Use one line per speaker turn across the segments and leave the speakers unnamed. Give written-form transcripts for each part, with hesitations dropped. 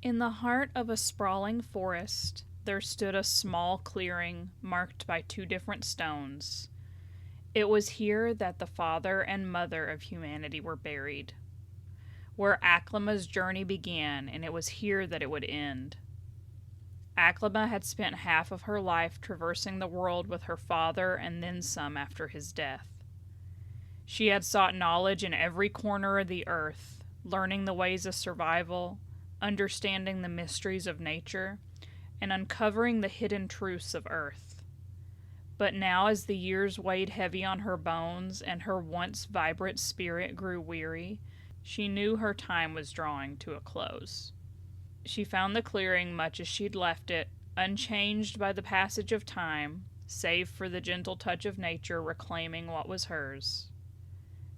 In the heart of a sprawling forest, there stood a small clearing marked by 2 different stones. It was here that the father and mother of humanity were buried, where Aklima's journey began, and it was here that it would end. Aklima had spent half of her life traversing the world with her father and then some after his death. She had sought knowledge in every corner of the earth, learning the ways of survival, understanding the mysteries of nature, and uncovering the hidden truths of earth. But now, as the years weighed heavy on her bones and her once vibrant spirit grew weary, she knew her time was drawing to a close. She found the clearing much as she'd left it, unchanged by the passage of time, save for the gentle touch of nature reclaiming what was hers.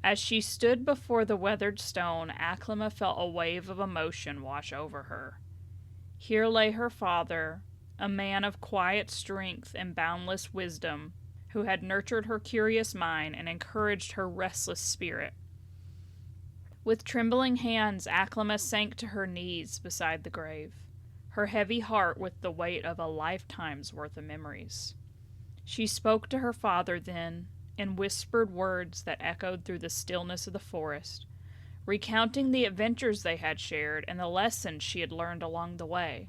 As she stood before the weathered stone, Aklima felt a wave of emotion wash over her. Here lay her father, a man of quiet strength and boundless wisdom, who had nurtured her curious mind and encouraged her restless spirit. With trembling hands, Aklima sank to her knees beside the grave, her heavy heart with the weight of a lifetime's worth of memories. She spoke to her father then, in whispered words that echoed through the stillness of the forest, recounting the adventures they had shared and the lessons she had learned along the way.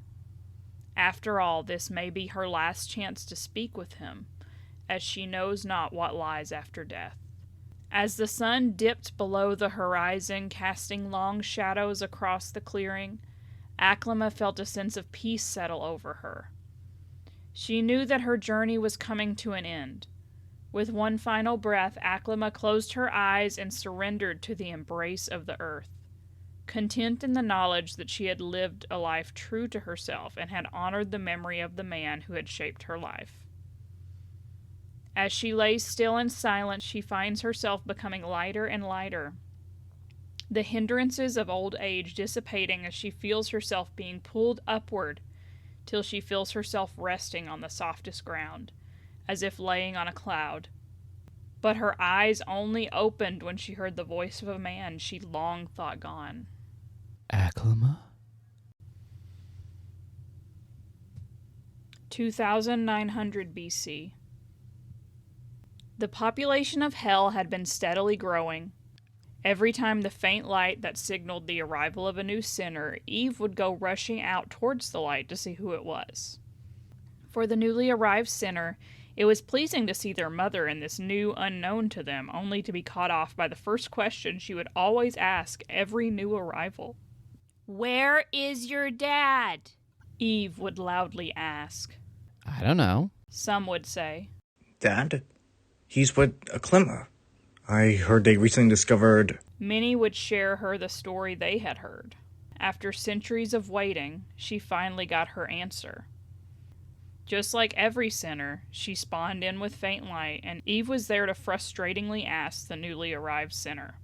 After all, this may be her last chance to speak with him, as she knows not what lies after death. As the sun dipped below the horizon, casting long shadows across the clearing, Aklima felt a sense of peace settle over her. She knew that her journey was coming to an end. With one final breath, Aklima closed her eyes and surrendered to the embrace of the earth, content in the knowledge that she had lived a life true to herself and had honored the memory of the man who had shaped her life. As she lays still and silent, she finds herself becoming lighter and lighter, the hindrances of old age dissipating as she feels herself being pulled upward till she feels herself resting on the softest ground, as if laying on a cloud. But her eyes only opened when she heard the voice of a man she long thought gone.
Aklima?
2900 BC. The population of Hell had been steadily growing. Every time the faint light that signaled the arrival of a new sinner, Eve would go rushing out towards the light to see who it was. For the newly arrived sinner, it was pleasing to see their mother in this new unknown to them, only to be caught off by the first question she would always ask every new arrival.
"Where is your dad?"
Eve would loudly ask.
I don't know.
Some would say.
Dad? He's with Aklima. I heard they recently discovered...
Many would share her the story they had heard. After centuries of waiting, she finally got her answer. Just like every sinner, she spawned in with faint light, and Eve was there to frustratingly ask the newly arrived sinner.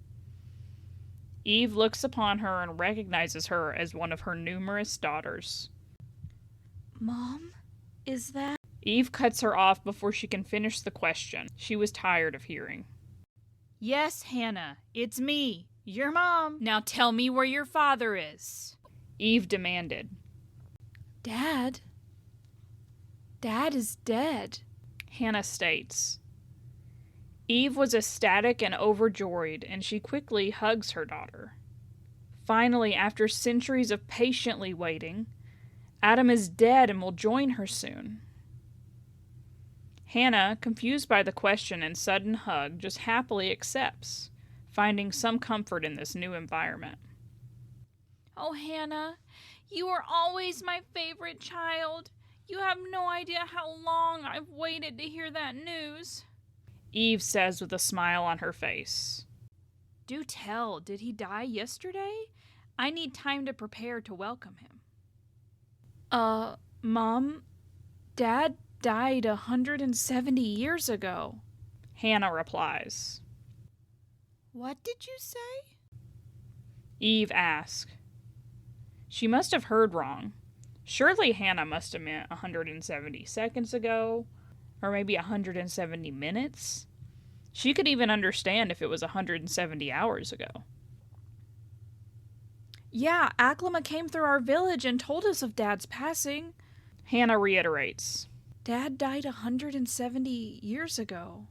Eve looks upon her and recognizes her as one of her numerous daughters.
"Mom, is that..."
Eve cuts her off before she can finish the question she was tired of hearing.
"Yes, Hannah, it's me, your mom. Now tell me where your father is."
Eve demanded.
Dad is dead,"
Hannah states. Eve was ecstatic and overjoyed, and she quickly hugs her daughter. Finally, after centuries of patiently waiting, Adam is dead and will join her soon. Hannah, confused by the question and sudden hug, just happily accepts, finding some comfort in this new environment.
"Oh, Hannah, you were always my favorite child. You have no idea how long I've waited to hear that news,"
Eve says with a smile on her face.
"Do tell, did he die yesterday? I need time to prepare to welcome him."
Mom, Dad died 170 years ago," Hannah replies.
"What did you say?"
Eve asks. She must have heard wrong. Surely Hannah must have meant 170 seconds ago, or maybe 170 minutes. She could even understand if it was 170 hours ago. Yeah, Aklama came through our village and told us of Dad's passing.
Hannah reiterates.
Dad died 170 years ago.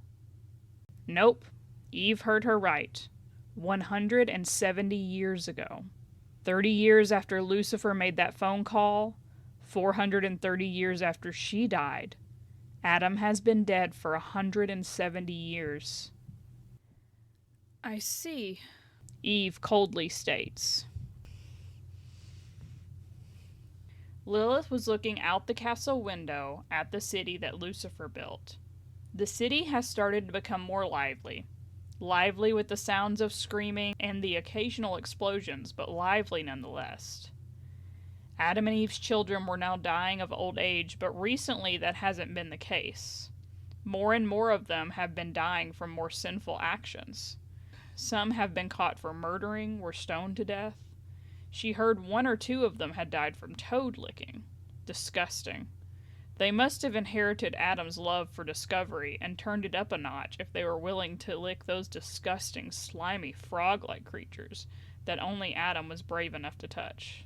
Nope. Eve heard her right. 170 years ago. 30 years after Lucifer made that phone call, 430 years after she died, Adam has been dead for 170 years.
I see.
Eve coldly states. Lilith was looking out the castle window at the city that Lucifer built. The city has started to become more lively. Lively with the sounds of screaming and the occasional explosions, but lively nonetheless. Adam and Eve's children were now dying of old age, but recently that hasn't been the case. More and more of them have been dying from more sinful actions. Some have been caught for murdering, were stoned to death. She heard 1 or 2 of them had died from toad licking. Disgusting. They must have inherited Adam's love for discovery and turned it up a notch if they were willing to lick those disgusting, slimy, frog-like creatures that only Adam was brave enough to touch.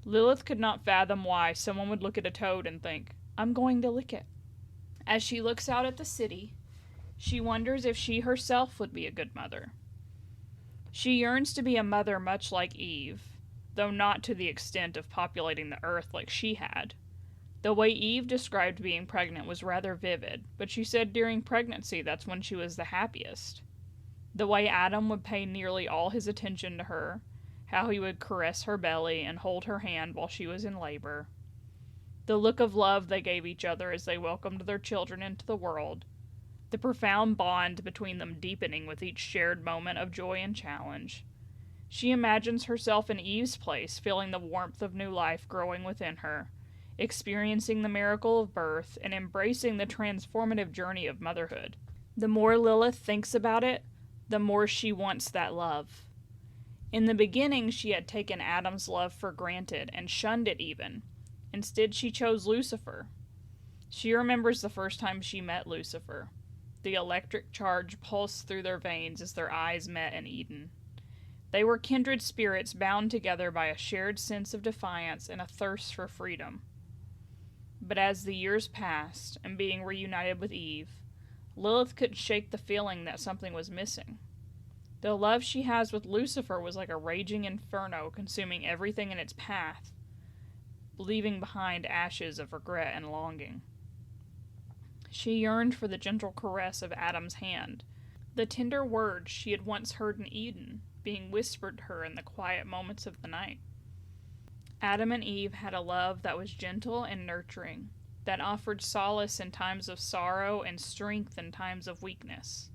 Lilith could not fathom why someone would look at a toad and think, "I'm going to lick it." As she looks out at the city, she wonders if she herself would be a good mother. She yearns to be a mother much like Eve, though not to the extent of populating the earth like she had. The way Eve described being pregnant was rather vivid, but she said during pregnancy that's when she was the happiest. The way Adam would pay nearly all his attention to her, how he would caress her belly and hold her hand while she was in labor. The look of love they gave each other as they welcomed their children into the world. The profound bond between them deepening with each shared moment of joy and challenge. She imagines herself in Eve's place, feeling the warmth of new life growing within her, experiencing the miracle of birth, and embracing the transformative journey of motherhood. The more Lilith thinks about it, the more she wants that love. In the beginning, she had taken Adam's love for granted and shunned it even. Instead, she chose Lucifer. She remembers the first time she met Lucifer. The electric charge pulsed through their veins as their eyes met in Eden. They were kindred spirits bound together by a shared sense of defiance and a thirst for freedom. But as the years passed, and being reunited with Eve, Lilith couldn't shake the feeling that something was missing. The love she has with Lucifer was like a raging inferno, consuming everything in its path, leaving behind ashes of regret and longing. She yearned for the gentle caress of Adam's hand, the tender words she had once heard in Eden, being whispered to her in the quiet moments of the night. Adam and Eve had a love that was gentle and nurturing, that offered solace in times of sorrow and strength in times of weakness.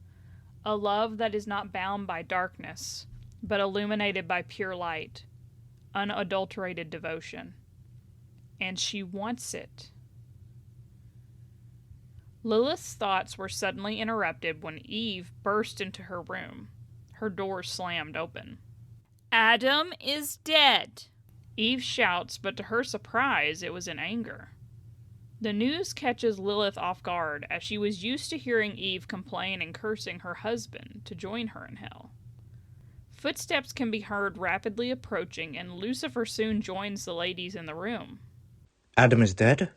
A love that is not bound by darkness, but illuminated by pure light, unadulterated devotion. And she wants it. Lilith's thoughts were suddenly interrupted when Eve burst into her room. Her door slammed open.
Adam is dead.
Eve shouts, but to her surprise, it was in anger. The news catches Lilith off guard, as she was used to hearing Eve complain and cursing her husband to join her in hell. Footsteps can be heard rapidly approaching, and Lucifer soon joins the ladies in the room.
Adam is dead?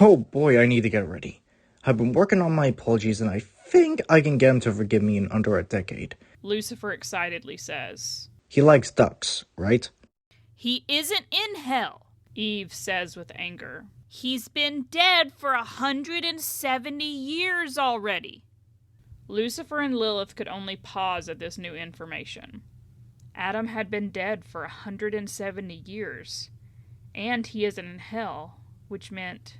Oh boy, I need to get ready. I've been working on my apologies and I think I can get him to forgive me in under a decade.
Lucifer excitedly says.
He likes ducks, right?
He isn't in hell,
Eve says with anger.
He's been dead for 170 years already.
Lucifer and Lilith could only pause at this new information. Adam had been dead for 170 years, and he isn't in hell, which meant...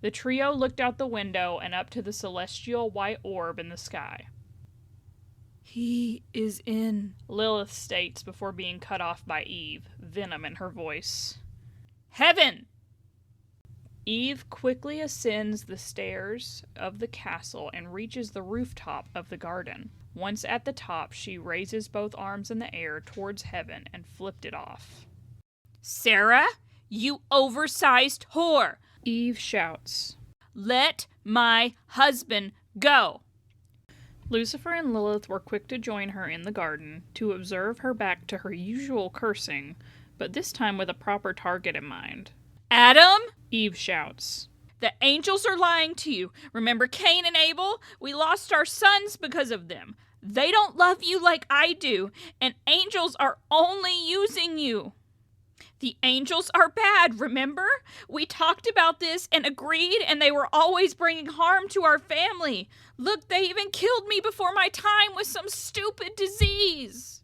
The trio looked out the window and up to the celestial white orb in the sky.
He is in,
Lilith states before being cut off by Eve, venom in her voice.
heaven!
Eve quickly ascends the stairs of the castle and reaches the rooftop of the garden. Once at the top, she raises both arms in the air towards heaven and flipped it off.
Sarah, you oversized whore!
Eve shouts.
Let my husband go!
Lucifer and Lilith were quick to join her in the garden to observe her back to her usual cursing, but this time with a proper target in mind.
Adam?
Eve shouts.
The angels are lying to you. Remember Cain and Abel? We lost our sons because of them. They don't love you like I do, and angels are only using you. The angels are bad, remember? We talked about this and agreed, and they were always bringing harm to our family. Look, they even killed me before my time with some stupid disease.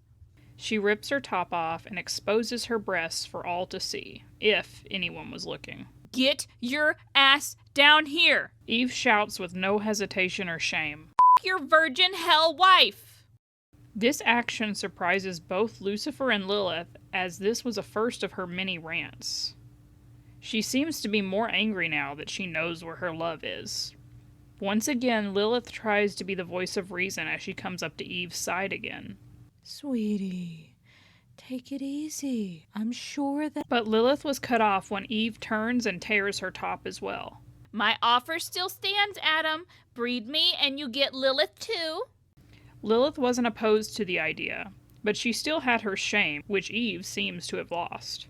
She rips her top off and exposes her breasts for all to see, if anyone was looking.
Get your ass down here.
Eve shouts with no hesitation or shame.
Your virgin hell wife.
This action surprises both Lucifer and Lilith, as this was a first of her many rants. She seems to be more angry now that she knows where her love is. Once again, Lilith tries to be the voice of reason as she comes up to Eve's side again.
Sweetie, take it easy. I'm sure that...
But Lilith was cut off when Eve turns and tears her top as well.
My offer still stands, Adam. Breed me and you get Lilith too.
Lilith wasn't opposed to the idea, but she still had her shame, which Eve seems to have lost.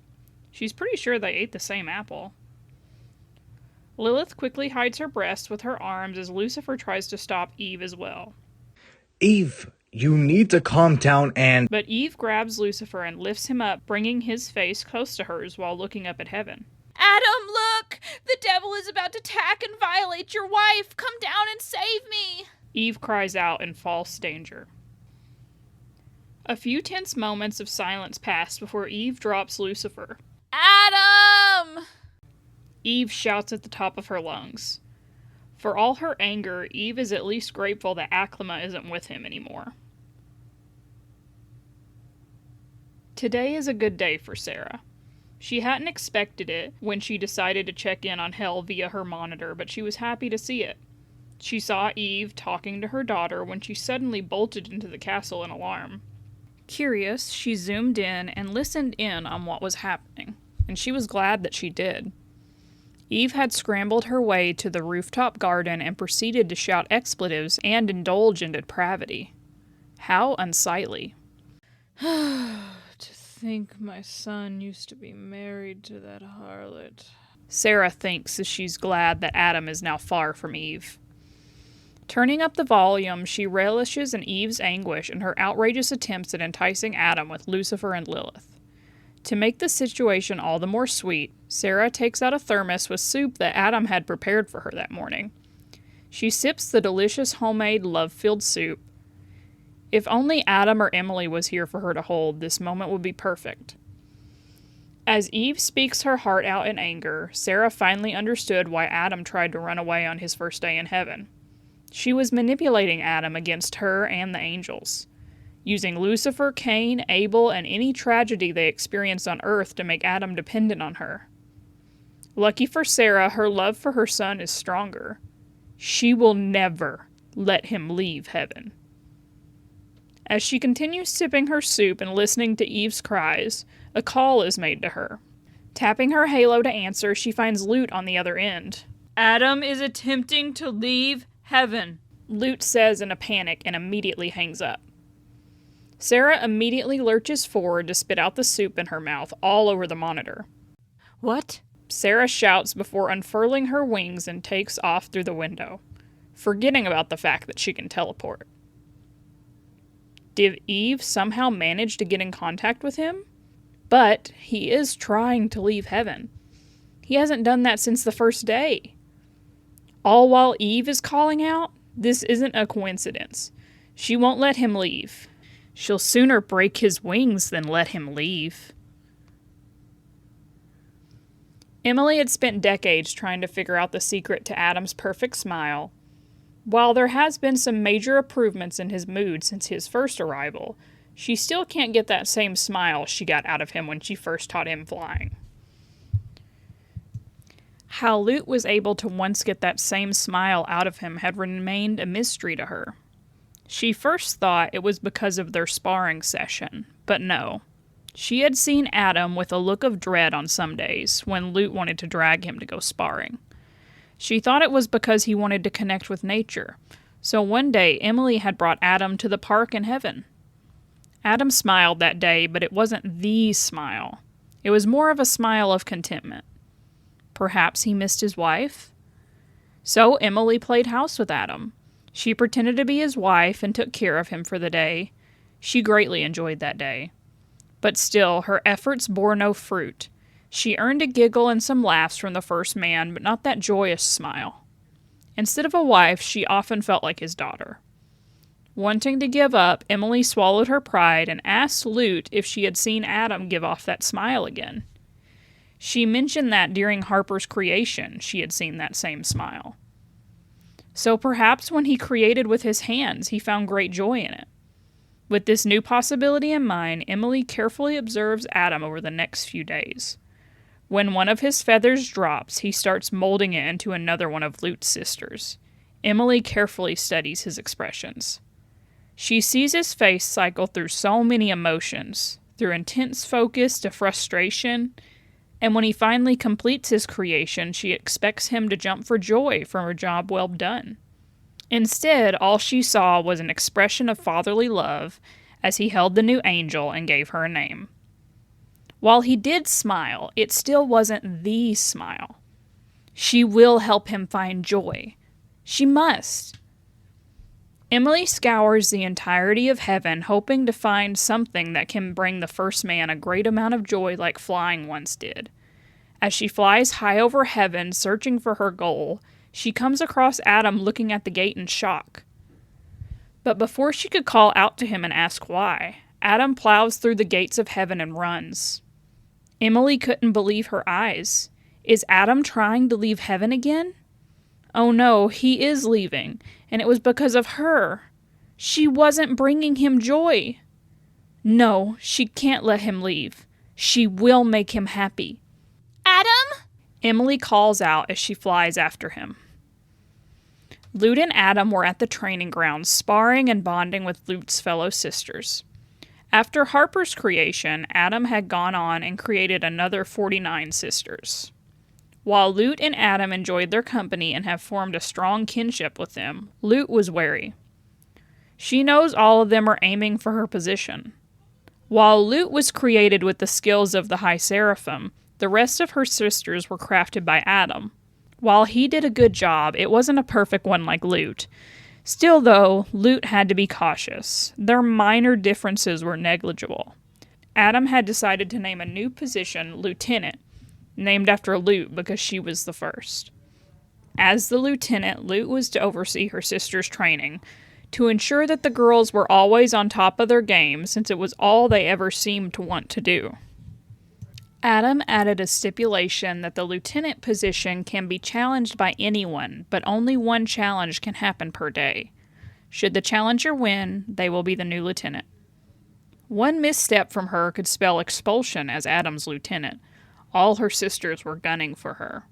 She's pretty sure they ate the same apple. Lilith quickly hides her breasts with her arms as Lucifer tries to stop Eve as well.
Eve, you need to calm down and...
But Eve grabs Lucifer and lifts him up, bringing his face close to hers while looking up at heaven.
Adam, look! The devil is about to attack and violate your wife! Come down and save me!
Eve cries out in false danger. A few tense moments of silence pass before Eve drops Lucifer.
Adam!
Eve shouts at the top of her lungs. For all her anger, Eve is at least grateful that Aklama isn't with him anymore. Today is a good day for Sarah. She hadn't expected it when she decided to check in on Hell via her monitor, but she was happy to see it. She saw Eve talking to her daughter when she suddenly bolted into the castle in alarm. Curious, she zoomed in and listened in on what was happening, and she was glad that she did. Eve had scrambled her way to the rooftop garden and proceeded to shout expletives and indulge in depravity. How unsightly. To think my son used to be married to that harlot. Sarah thinks as she's glad that Adam is now far from Eve. Turning up the volume, she relishes in Eve's anguish and her outrageous attempts at enticing Adam with Lucifer and Lilith. To make the situation all the more sweet, Sarah takes out a thermos with soup that Adam had prepared for her that morning. She sips the delicious homemade love-filled soup. If only Adam or Emily was here for her to hold, this moment would be perfect. As Eve speaks her heart out in anger, Sarah finally understood why Adam tried to run away on his first day in heaven. She was manipulating Adam against her and the angels, using Lucifer, Cain, Abel, and any tragedy they experienced on earth to make Adam dependent on her. Lucky for Sarah, her love for her son is stronger. She will never let him leave heaven. As she continues sipping her soup and listening to Eve's cries, a call is made to her. Tapping her halo to answer, she finds Lute on the other end.
Adam is attempting to leave heaven,
Lute says in a panic and immediately hangs up. Sarah immediately lurches forward to spit out the soup in her mouth all over the monitor.
What?
Sarah shouts before unfurling her wings and takes off through the window, forgetting about the fact that she can teleport. Did Eve somehow manage to get in contact with him? But he is trying to leave heaven. He hasn't done that since the first day. All while Eve is calling out, this isn't a coincidence. She won't let him leave. She'll sooner break his wings than let him leave. Emily had spent decades trying to figure out the secret to Adam's perfect smile. While there has been some major improvements in his mood since his first arrival, she still can't get that same smile she got out of him when she first taught him flying. How Lute was able to once get that same smile out of him had remained a mystery to her. She first thought it was because of their sparring session, but no. She had seen Adam with a look of dread on some days when Lute wanted to drag him to go sparring. She thought it was because he wanted to connect with nature, So one day, Emily had brought Adam to the park in heaven. Adam smiled that day, but it wasn't the smile. It was more of a smile of contentment. Perhaps he missed his wife? So Emily played house with Adam. She pretended to be his wife and took care of him for the day. She greatly enjoyed that day. But still, her efforts bore no fruit. She earned a giggle and some laughs from the first man, but not that joyous smile. Instead of a wife, she often felt like his daughter. Wanting to give up, Emily swallowed her pride and asked Lute if she had seen Adam give off that smile again. She mentioned that during Harper's creation, she had seen that same smile. So perhaps when he created with his hands, he found great joy in it. With this new possibility in mind, Emily carefully observes Adam over the next few days. When one of his feathers drops, he starts molding it into another one of Lute's sisters. Emily carefully studies his expressions. She sees his face cycle through so many emotions, through intense focus to frustration, and when he finally completes his creation, she expects him to jump for joy from a job well done. Instead, all she saw was an expression of fatherly love as he held the new angel and gave her a name. While he did smile, it still wasn't the smile. She will help him find joy. She must. Emily scours the entirety of heaven, hoping to find something that can bring the first man a great amount of joy like flying once did. As she flies high over heaven, searching for her goal, she comes across Adam looking at the gate in shock. But before she could call out to him and ask why, Adam plows through the gates of heaven and runs. Emily couldn't believe her eyes. Is Adam trying to leave heaven again? Oh no, he is leaving, and it was because of her. She wasn't bringing him joy. No, she can't let him leave. She will make him happy.
Adam?
Emily calls out as she flies after him. Lute and Adam were at the training grounds, sparring and bonding with Lute's fellow sisters. After Harper's creation, Adam had gone on and created another 49 sisters. While Lute and Adam enjoyed their company and have formed a strong kinship with them, Lute was wary. She knows all of them are aiming for her position. While Lute was created with the skills of the High Seraphim, the rest of her sisters were crafted by Adam. While he did a good job, it wasn't a perfect one like Lute. Still, though, Lute had to be cautious. Their minor differences were negligible. Adam had decided to name a new position Lieutenant, named after Lute because she was the first. As the lieutenant, Lute was to oversee her sister's training, to ensure that the girls were always on top of their game since it was all they ever seemed to want to do. Adam added a stipulation that the lieutenant position can be challenged by anyone, but only one challenge can happen per day. Should the challenger win, they will be the new lieutenant. One misstep from her could spell expulsion as Adam's lieutenant. All her sisters were gunning for her.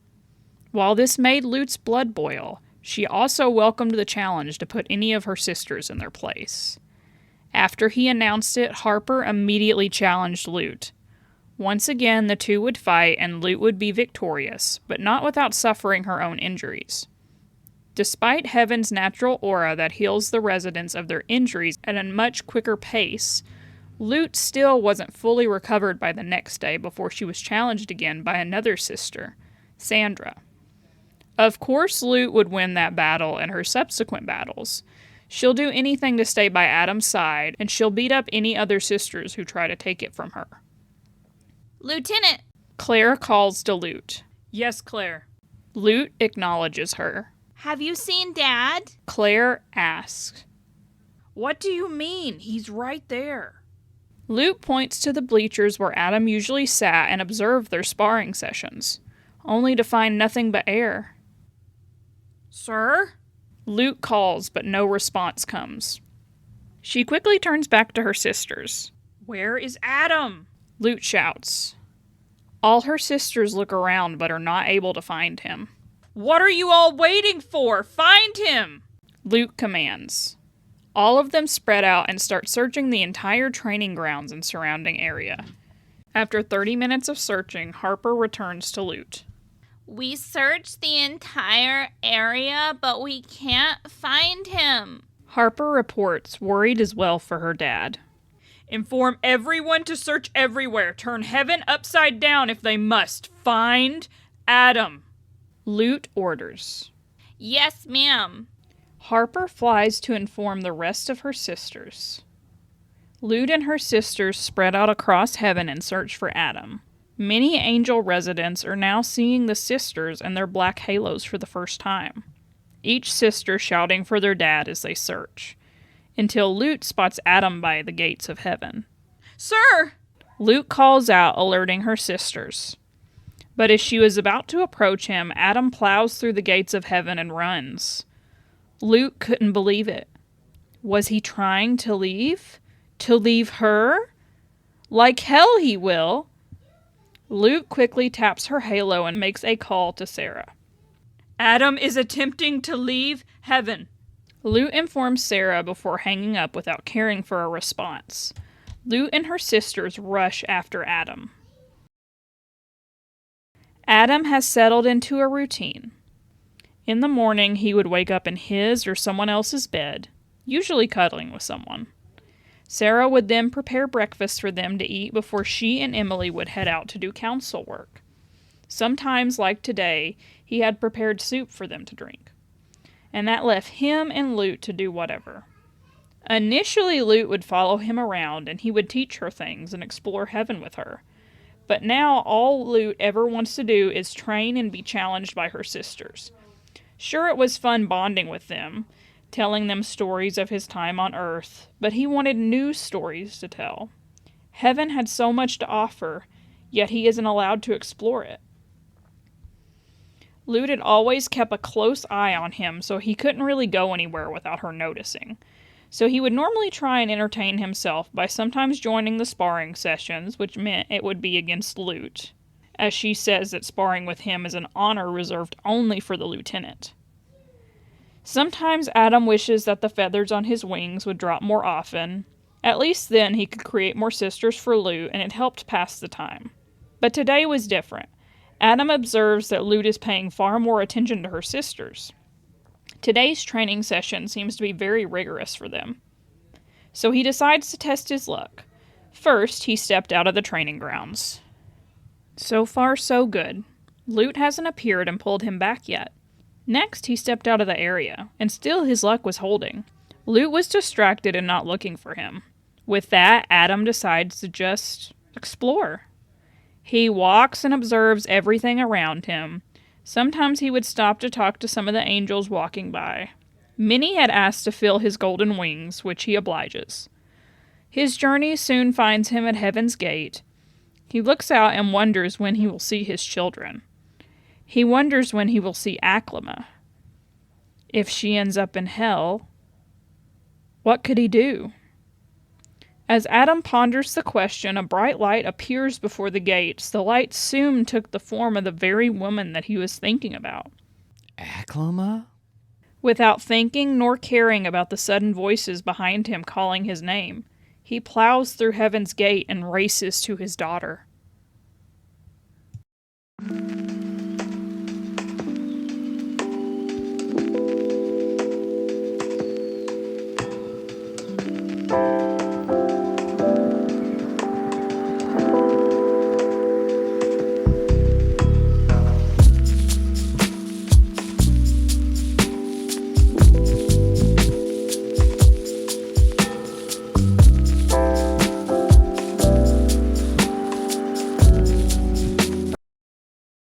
While this made Lute's blood boil, she also welcomed the challenge to put any of her sisters in their place. After he announced it, Harper immediately challenged Lute. Once again, the two would fight and Lute would be victorious, but not without suffering her own injuries. Despite Heaven's natural aura that heals the residents of their injuries at a much quicker pace, Lute still wasn't fully recovered by the next day before she was challenged again by another sister, Sandra. Of course, Lute would win that battle and her subsequent battles. She'll do anything to stay by Adam's side, and she'll beat up any other sisters who try to take it from her.
Lieutenant!
Claire calls to Lute. Yes, Claire. Lute acknowledges her.
Have you seen Dad?
Claire asks.
What do you mean? He's right there.
Lute points to the bleachers where Adam usually sat and observed their sparring sessions, only to find nothing but air.
Sir?
Lute calls, but no response comes. She quickly turns back to her sisters.
Where is Adam?
Lute shouts. All her sisters look around but are not able to find him.
What are you all waiting for? Find him!
Lute commands. All of them spread out and start searching the entire training grounds and surrounding area. After 30 minutes of searching, Harper returns to Lute. We searched the entire area, but we can't find him.
Harper reports, worried as well for her dad. Inform everyone to search everywhere. Turn heaven upside down if they must. Find Adam. Lute orders.
Yes, ma'am.
Harper flies to inform the rest of her sisters. Lute and her sisters spread out across heaven and search for Adam. Many angel residents are now seeing the sisters and their black halos for the first time, each sister shouting for their dad as they search, until Lute spots Adam by the gates of heaven. "Sir!" Lute calls out, alerting her sisters. But as she was about to approach him, Adam plows through the gates of heaven and runs. Lute couldn't believe it. Was he trying to leave? To leave her? Like hell he will! Lute quickly taps her halo and makes a call to Sarah. Adam is attempting to leave heaven. Lute informs Sarah before hanging up without caring for a response. Lute and her sisters rush after Adam. Adam has settled into a routine. In the morning, he would wake up in his or someone else's bed, usually cuddling with someone. Sarah would then prepare breakfast for them to eat before she and Emily would head out to do council work. Sometimes, like today, he had prepared soup for them to drink. And that left him and Lute to do whatever. Initially, Lute would follow him around and he would teach her things and explore heaven with her. But now all Lute ever wants to do is train and be challenged by her sisters. Sure, it was fun bonding with them, telling them stories of his time on Earth, but he wanted new stories to tell. Heaven had so much to offer, yet he isn't allowed to explore it. Lute had always kept a close eye on him, so he couldn't really go anywhere without her noticing. So he would normally try and entertain himself by sometimes joining the sparring sessions, which meant it would be against Lute, as she says that sparring with him is an honor reserved only for the lieutenant. Sometimes Adam wishes that the feathers on his wings would drop more often. At least then he could create more sisters for Lute, and it helped pass the time. But today was different. Adam observes that Lute is paying far more attention to her sisters. Today's training session seems to be very rigorous for them. So he decides to test his luck. First, he stepped out of the training grounds. So far, so good. Lute hasn't appeared and pulled him back yet. Next, he stepped out of the area, and still his luck was holding. Lute was distracted and not looking for him. With that, Adam decides to just explore. He walks and observes everything around him. Sometimes he would stop to talk to some of the angels walking by. Many had asked to fill his golden wings, which he obliges. His journey soon finds him at heaven's gate. He looks out and wonders when he will see his children. He wonders when he will see Aklama. If she ends up in hell, what could he do? As Adam ponders the question, a bright light appears before the gates. The light soon took the form of the very woman that he was thinking about.
Aklama?
Without thinking nor caring about the sudden voices behind him calling his name, he plows through heaven's gate and races to his daughter.